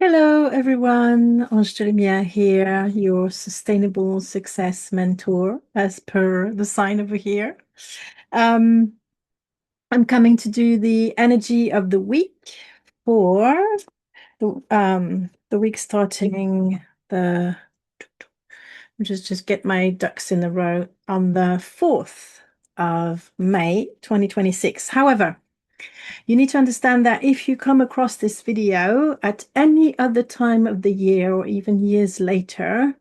Hello, everyone. Angelimia here, your sustainable success mentor, as per the sign over here. Um, I'm coming to do the energy of the week for the week starting the just get my ducks in a row on the 4th of May 2026. However, you need to understand that if you come across this video at any other time of the year or even years later,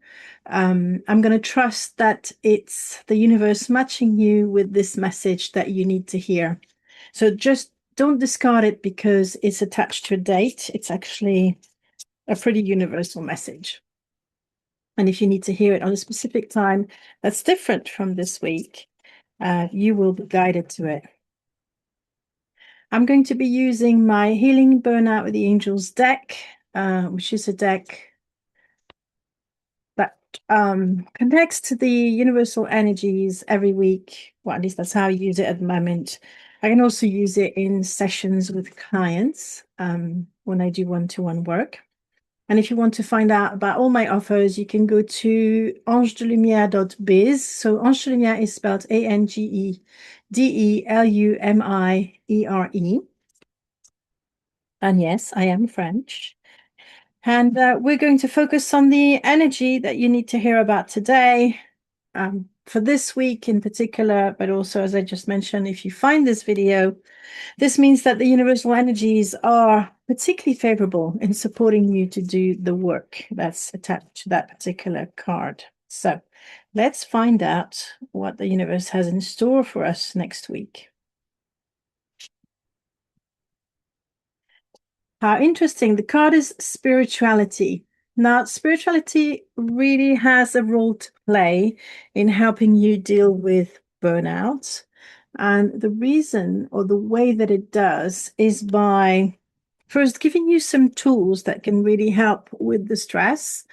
I'm going to trust that it's the universe matching you with this message that you need to hear. So just don't discard it because it's attached to a date. It's actually a pretty universal message. And if you need to hear it on a specific time that's different from this week, you will be guided to it. I'm going to be using my Healing Burnout with the Angels deck, which is a deck that connects to the universal energies every week. Well, at least that's how I use it at the moment. I can also use it in sessions with clients when I do one-to-one work. And if you want to find out about all my offers, you can go to angedelumiere.biz. So Ange de Lumiere is spelled Angedelumiere. And yes, I am French. And we're going to focus on the energy that you need to hear about today, for this week in particular, but also, as I just mentioned, if you find this video, this means that the universal energies are particularly favorable in supporting you to do the work that's attached to that particular card. So let's find out what the universe has in store for us next week. How interesting. The card is spirituality. Now, spirituality really has a role to play in helping you deal with burnout. And the reason or the way that it does is by first giving you some tools that can really help with the stress,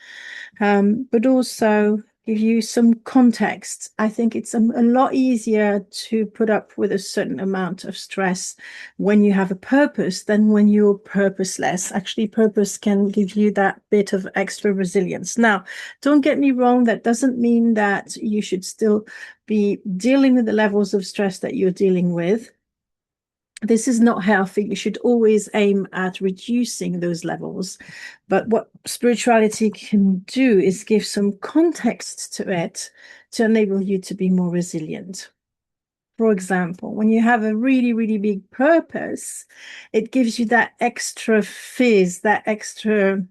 but also give you some context. I think it's a lot easier to put up with a certain amount of stress when you have a purpose than when you're purposeless. Actually, purpose can give you that bit of extra resilience. Now, don't get me wrong, that doesn't mean that you should still be dealing with the levels of stress that you're dealing with. This is not healthy. You should always aim at reducing those levels. But what spirituality can do is give some context to it to enable you to be more resilient. For example, when you have a really, really big purpose, it gives you that extra fizz, that extra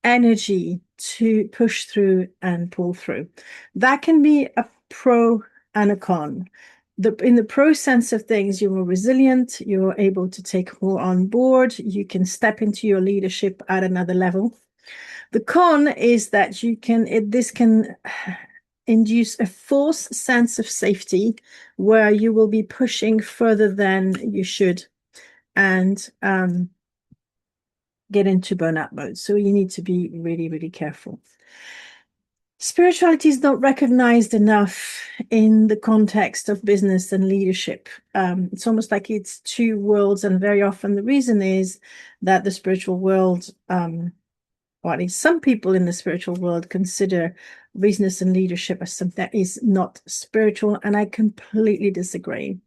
energy to push through and pull through. That can be a pro and a con. In the pro sense of things, you're more resilient, you're able to take more on board, you can step into your leadership at another level. The con is that this can induce a false sense of safety where you will be pushing further than you should and get into burnout mode. So you need to be really, really careful. Spirituality is not recognized enough in the context of business and leadership. It's almost like it's two worlds, and very often the reason is that the spiritual world, or at least some people in the spiritual world, consider business and leadership as something that is not spiritual, and I completely disagree.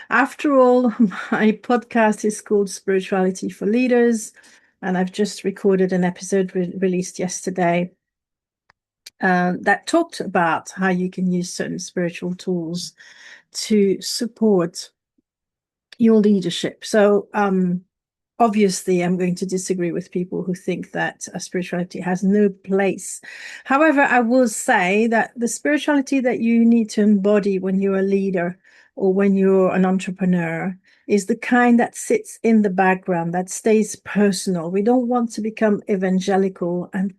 After all, my podcast is called Spirituality for Leaders, and I've just recorded an episode released yesterday that talked about how you can use certain spiritual tools to support your leadership. So obviously, I'm going to disagree with people who think that spirituality has no place. However, I will say that the spirituality that you need to embody when you're a leader or when you're an entrepreneur is the kind that sits in the background, that stays personal. We don't want to become evangelical and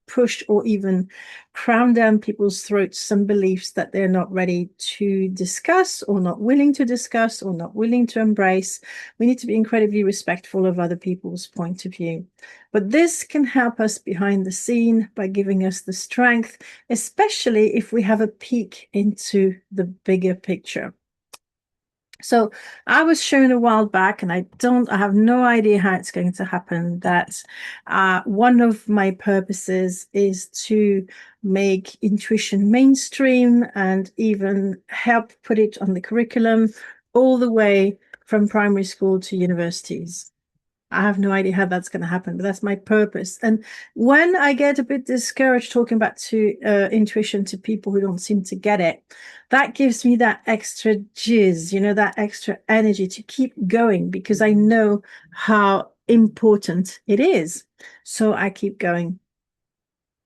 push or even cram down people's throats some beliefs that they're not ready to discuss or not willing to discuss or not willing to embrace. We need to be incredibly respectful of other people's point of view. But this can help us behind the scene by giving us the strength, especially if we have a peek into the bigger picture. So I was shown a while back, and I have no idea how it's going to happen, that one of my purposes is to make intuition mainstream and even help put it on the curriculum all the way from primary school to universities. I have no idea how that's going to happen, but that's my purpose. And when I get a bit discouraged talking about to intuition to people who don't seem to get it, that gives me that extra jizz, that extra energy to keep going, because I know how important it is. So I keep going.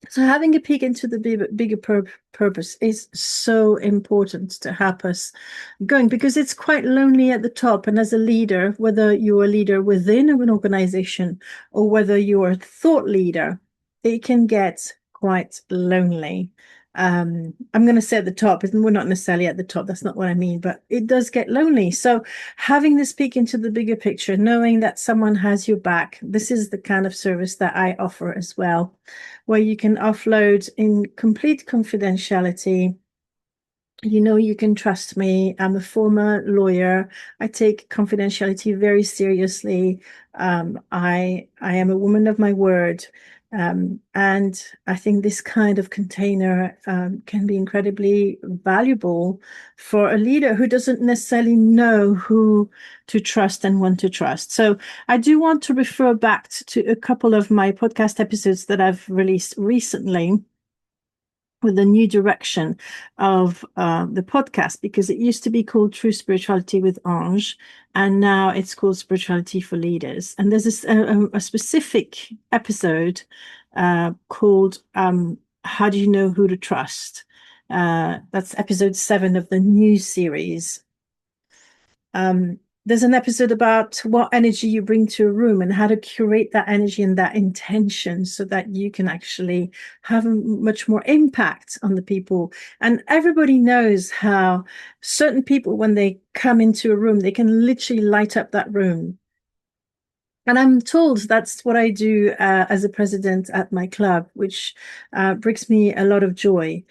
So having a peek into the bigger purpose is so important to help us going, because it's quite lonely at the top. And as a leader, whether you're a leader within an organization or whether you're a thought leader, it can get quite lonely. I'm going to say at the top, we're not necessarily at the top, that's not what I mean, but it does get lonely. So having this peek into the bigger picture, knowing that someone has your back, this is the kind of service that I offer as well, where you can offload in complete confidentiality. You can trust me. I'm a former lawyer. I take confidentiality very seriously. I am a woman of my word. And I think this kind of container can be incredibly valuable for a leader who doesn't necessarily know who to trust and when to trust. So I do want to refer back to a couple of my podcast episodes that I've released recently with the new direction of the podcast, because it used to be called True Spirituality with Ange, and now it's called Spirituality for Leaders. And there's a specific episode called How Do You Know Who to Trust? That's episode 7 of the new series. There's an episode about what energy you bring to a room and how to curate that energy and that intention so that you can actually have a much more impact on the people. And everybody knows how certain people, when they come into a room, they can literally light up that room. And I'm told that's what I do as a president at my club, which brings me a lot of joy.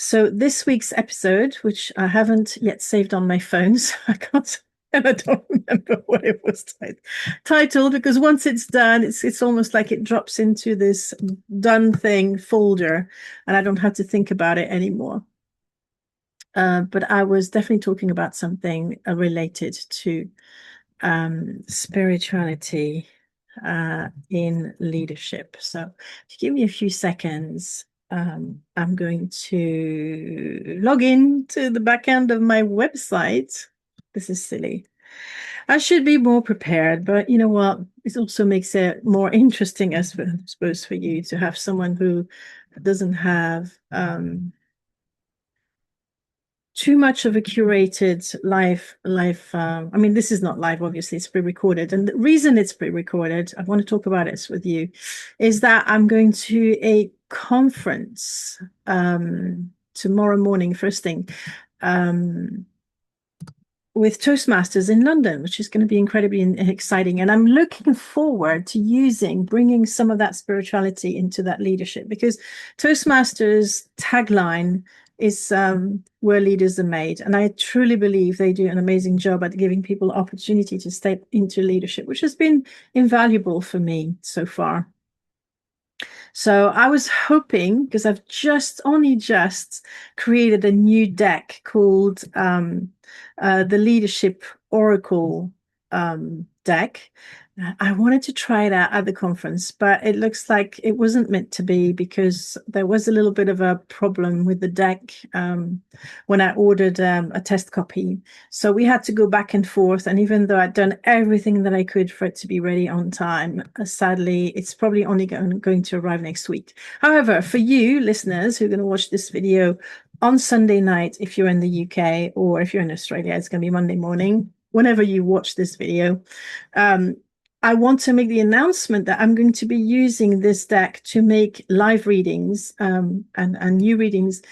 So this week's episode, which I haven't yet saved on my phone, so I can't, and I don't remember what it was titled, because once it's done, it's almost like it drops into this done thing folder, and I don't have to think about it anymore. But I was definitely talking about something related to spirituality in leadership. So if you give me a few seconds, I'm going to log in to the back end of my website. This is silly. I should be more prepared, but you know what? It also makes it more interesting, I suppose, for you to have someone who doesn't have too much of a curated life. I mean, this is not live, obviously, it's pre-recorded. And the reason it's pre-recorded, I want to talk about it with you, is that I'm going to a conference tomorrow morning, first thing, with Toastmasters in London, which is going to be incredibly exciting. And I'm looking forward to bringing some of that spirituality into that leadership, because Toastmasters tagline is where leaders are made. And I truly believe they do an amazing job at giving people opportunity to step into leadership, which has been invaluable for me so far. So I was hoping, because I've only just created a new deck called the Leadership Oracle deck. I wanted to try it out at the conference, but it looks like it wasn't meant to be, because there was a little bit of a problem with the deck when I ordered a test copy. So we had to go back and forth. And even though I'd done everything that I could for it to be ready on time, sadly, it's probably only going to arrive next week. However, for you listeners who are going to watch this video on Sunday night, if you're in the UK, or if you're in Australia, it's going to be Monday morning, whenever you watch this video, I want to make the announcement that I'm going to be using this deck to make live readings and new readings.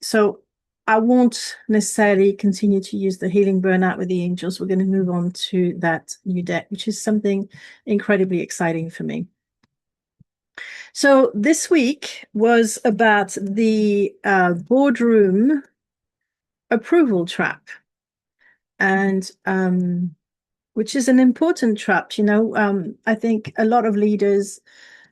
So I won't necessarily continue to use the Healing Burnout with the Angels. We're going to move on to that new deck, which is something incredibly exciting for me. So this week was about the boardroom approval trap. and which is an important trap. I think a lot of leaders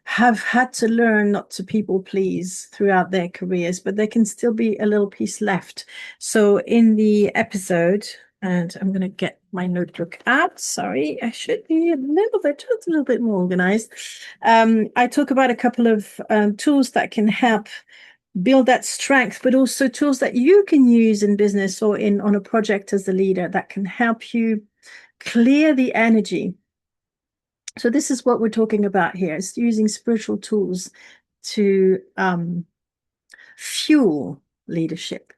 have had to learn not to people please throughout their careers, but there can still be a little piece left. So in the episode, and I'm going to get my notebook out. Sorry, I should be just a little bit more organized. I talk about a couple of tools that can help build that strength, but also tools that you can use in business or on a project as a leader that can help you clear the energy. So this is what we're talking about here. It's using spiritual tools to fuel leadership,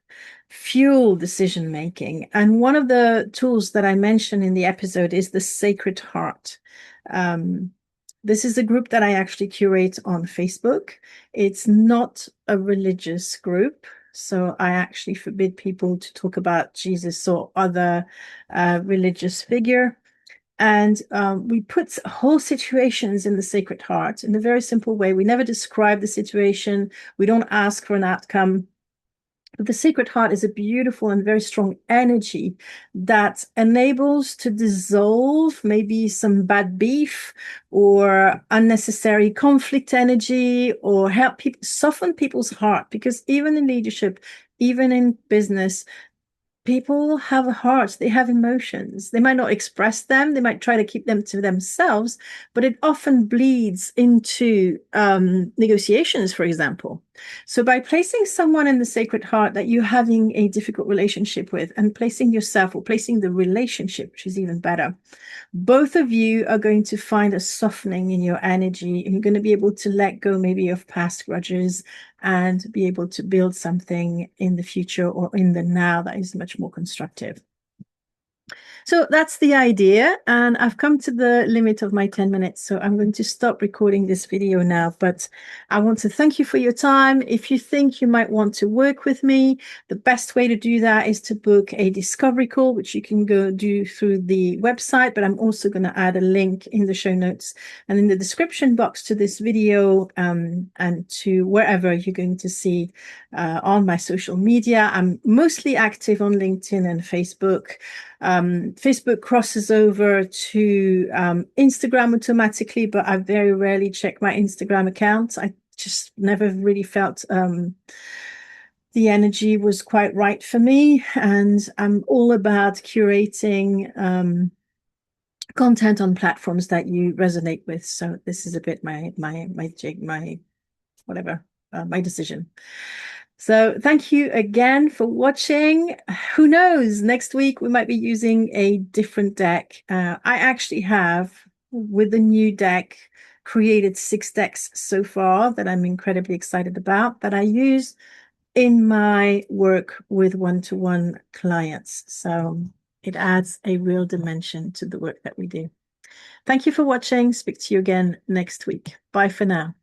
fuel decision making. And one of the tools that I mentioned in the episode is the Sacred Heart. This is a group that I actually curate on Facebook. It's not a religious group. So I actually forbid people to talk about Jesus or other religious figure. And we put whole situations in the Sacred Heart in a very simple way. We never describe the situation. We don't ask for an outcome. But the Sacred Heart is a beautiful and very strong energy that enables to dissolve maybe some bad beef or unnecessary conflict energy, or help people soften people's heart. Because even in leadership, even in business, people have hearts, they have emotions. They might not express them, they might try to keep them to themselves, but it often bleeds into negotiations, for example. So by placing someone in the Sacred Heart that you're having a difficult relationship with, and placing yourself or placing the relationship, which is even better, both of you are going to find a softening in your energy, and you're going to be able to let go maybe of past grudges and be able to build something in the future or in the now that is much more constructive. So that's the idea. And I've come to the limit of my 10 minutes. So I'm going to stop recording this video now. But I want to thank you for your time. If you think you might want to work with me, the best way to do that is to book a discovery call, which you can go do through the website. But I'm also going to add a link in the show notes and in the description box to this video, and to wherever you're going to see on my social media. I'm mostly active on LinkedIn and Facebook. Facebook crosses over to Instagram automatically, but I very rarely check my Instagram account. I just never really felt the energy was quite right for me. And I'm all about curating content on platforms that you resonate with. So this is a bit my whatever, my decision. So thank you again for watching. Who knows, next week we might be using a different deck. I actually have, with the new deck, created 6 decks so far that I'm incredibly excited about, that I use in my work with one-to-one clients. So it adds a real dimension to the work that we do. Thank you for watching. Speak to you again next week. Bye for now.